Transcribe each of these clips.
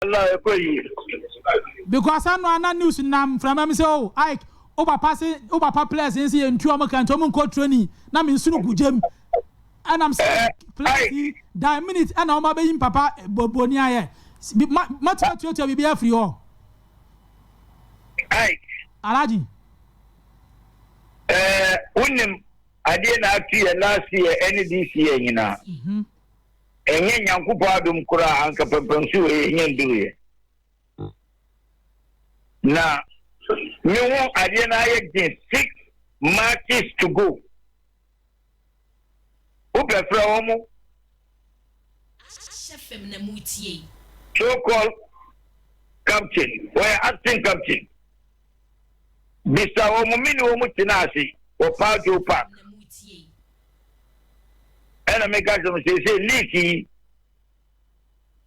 Allah ko yi. Because I know na news nam from me say oh Ike papa players in see ntu am kan to mo ko training na me nsunu gugem and I'm saying players that minute and o ma be yin papa boboni aye mata to be free all Ike Alhaji unim ade na atu last year any this year nyina enye nyankupo adum kura anka pempemsu enye nduye na me won ade na ye 6 matches to go Uber from Chefem na mutie. So-called captain, where acting captain. Mr. Omumini Omutinasi, or Pajo Park. And I make us say, Liki,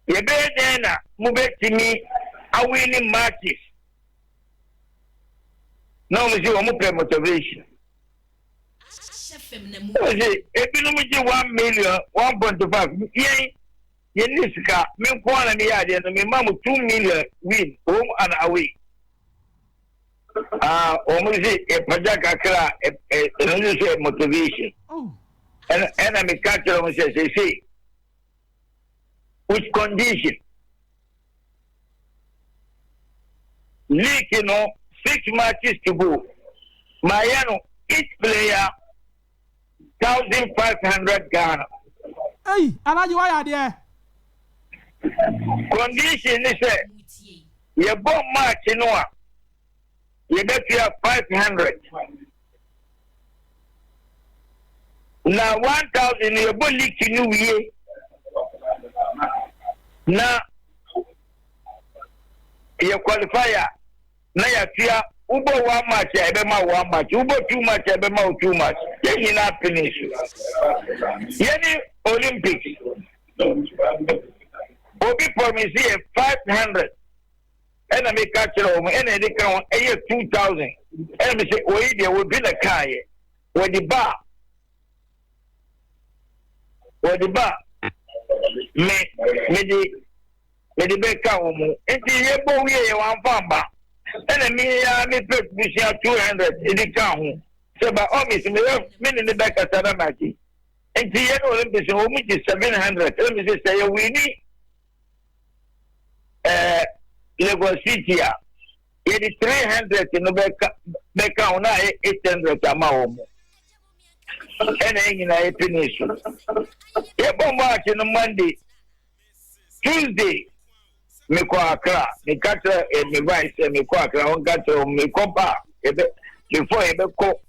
you better move me, I winning matches. No, Monsieur Omupe motivation. If 1 million, 1.5, Yenisika, me kwana mi yadi and me mamu 2 million win home and away. Omuzi a pajaka kra a motivation. And I me catch them say, which condition? League, 6 matches to go. Mayano, each player 1,500 Ghana. Hey, Alhaji, why are there? Condition is that you bomb match in one. You bet you have 500. Now 1,000 you bomb leak to New Year. Now you qualifier. Now you fear Ubo 1 match, I be my 1 match. Ubo 2 match, I be my 2 match. Then you not finish. Any Olympics. Obi promise here 500. And I make catch home and they count 2,000. And I say, oh, there will be the car here. Where the bar. Me the back home. And the boy here one farmer. And me put me 200 in the count. So by all means, me in the back of Saramaki. And the Olympics home is 700. Let me say, we need Lagos City. It is 300 in the back on 800 amount. And I finish. You go march on Monday, Tuesday. Me ko Accra, me catch me vice, me ko Accra, on catch me compa. Before you go,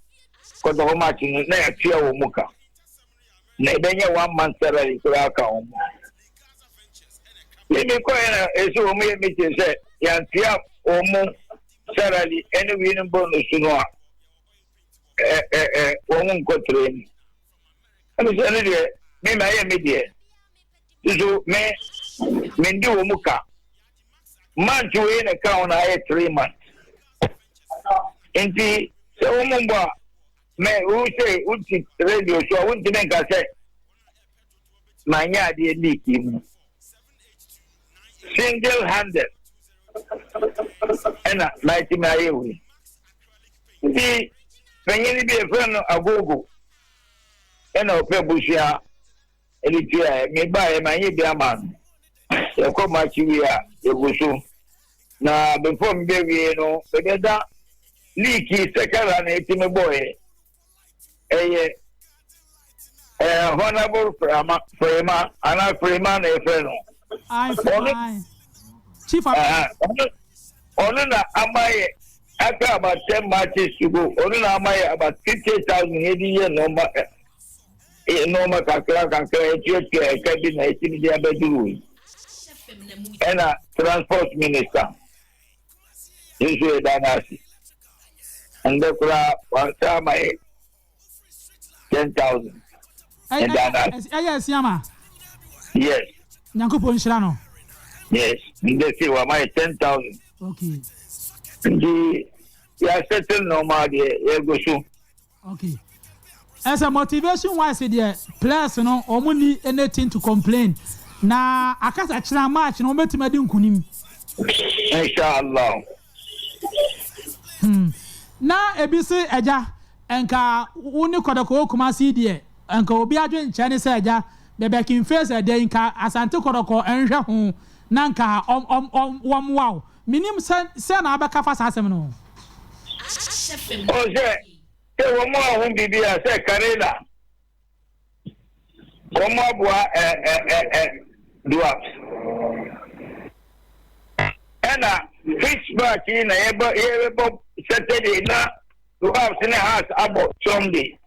Kotoko match in na tia wo muka. Na benye 1 month salary to account. Me ko na eso me say ya tia o mu salary any winning bonus no wo mun ko train. Ami say ne me ma ye me dey. So me ndi wo muka. Man to in account I 3 months. Inti so umumba me who say uti radio show won't make us say manya de leaky single handed and like my way. The when you be a friend of Agogo and of Pebusia and it me buy my dear man. You come much we are you now before me baby together leaky second and 18 boy honorable Frema and I Freeman a friend. I Chief Onuna Amaye after about 10 matches to go. Onuna Amaye about 50,000 year number normal calculation cabinet in the bedroom. And a transport minister. This is Danasi. And the crowd was my 10,000. And Danasi. Yes, Yama. Yes. Nyankopon Shirano. Yes. And they say, well, my 10,000. Okay. The settled normal, the okay. As a motivation wise, the players, no, only anything to complain. na akasa kyerɛ match na obetima di nkunim inshallah na ebisi eja enka woni Kotoko kuma si de enka obi adwe nkyɛ ne sɛ eja bebe kin face de nka Asante Kotoko enhwɛ ho na nka wow minim sɛ na abɛka fa sa asɛm no o se ke wo mo ahun bibia se karela wo mo aboa dwarfs ena Pittsburgh na yebo Saturday na dwarfs ne has abo Sunday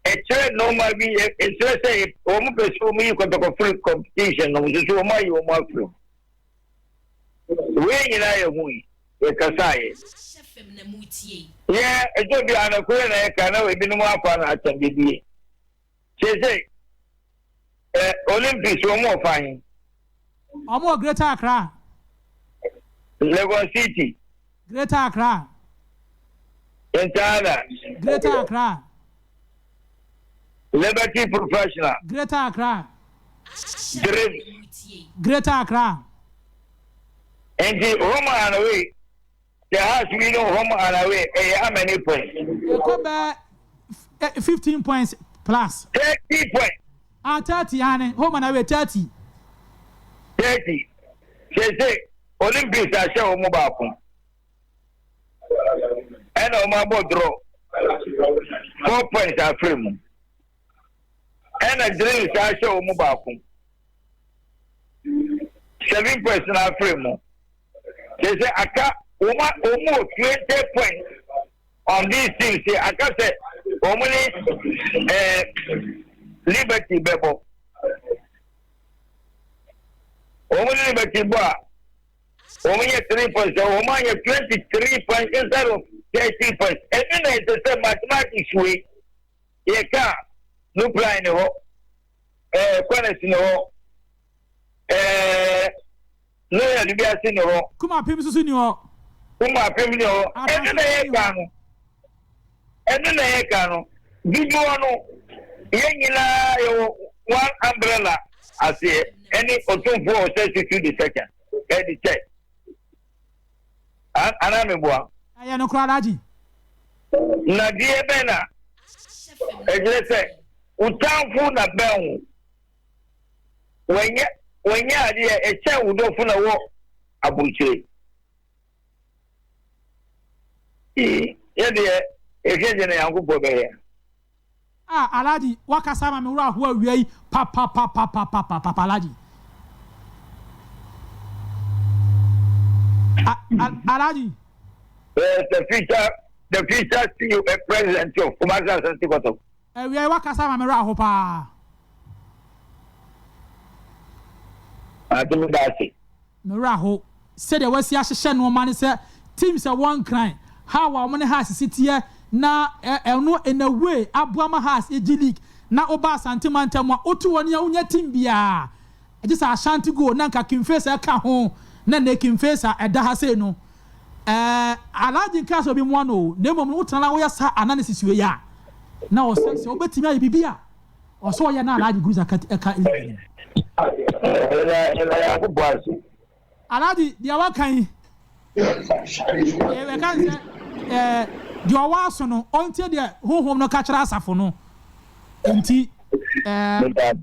chere normal bi chere say wo mo peso mo yi Kotoko free competition no so wo mo yi wo mo afro we nyina ye hu yi e kasaye yeah, it will be an acquaintance. I know we've been more fun at the BB. She say, Olympics were more fine. I'm more Greater Accra. Lagos City. Greater Accra. In China. Greater Accra. Liberty Professional. Greater Accra. Dream. Greater Accra. And the home and away. There has to be no home and away. How many points? 15 points plus. 30 points. 30, Anne. Home and away 30. 30. She say Olympics are show mobile. And on my board draw. 4 points are free. And a dream are show mobile. 7 points are free. She say I can't. Almost 20 points on these things. I can say, only Liberty Bebo. Only Liberty Bar. Only 3 points. Only 23 points instead of 30 points. And then it's the same mathematics way. You can't. No plan in the hole. Quantity in the hole. No, you be a senior. Come on, people, senior. Kuma pemio enu na ye kanu video no ye nyina yo one umbrella ase any otunfo substitute the second the check ana me boa aya no kra Alhaji na die bena ejese utanfo na ben wenya ade e che udofo na wo abuchire Alhaji wakasa ma me wura ho awiai papa Alhaji Alhaji the future CEO president of Kumasi Asante Kotoko awiai wakasa ma me wura ho pa atumi dasi me wura ho said there was ya no man say teams are one crime how our money has city na no in a way abuama has a league na oba Asante mantamwa otu woni ya unya team bia just Asante go na nka Kimfesa ka ho na ne Kimfesa eda ha say no Alhaji nka so bi mo no na mom no tana wo ya sa analysis we ya na o se obetimi ayi bibia o so ya na Alhaji Grusah ka Alhaji dia wa kan we kan say the owaso no ontie de honhom no ka kyerɛ asafo no enti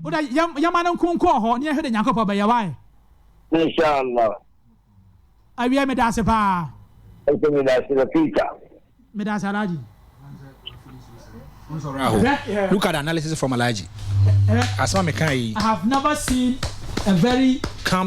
oda yamana nkonko ho ne hwede nyankopɔ ba yawa inshallah awie me da se pa me da se the future me da se Alhaji look at the analysis from Alhaji as I have never seen a very camp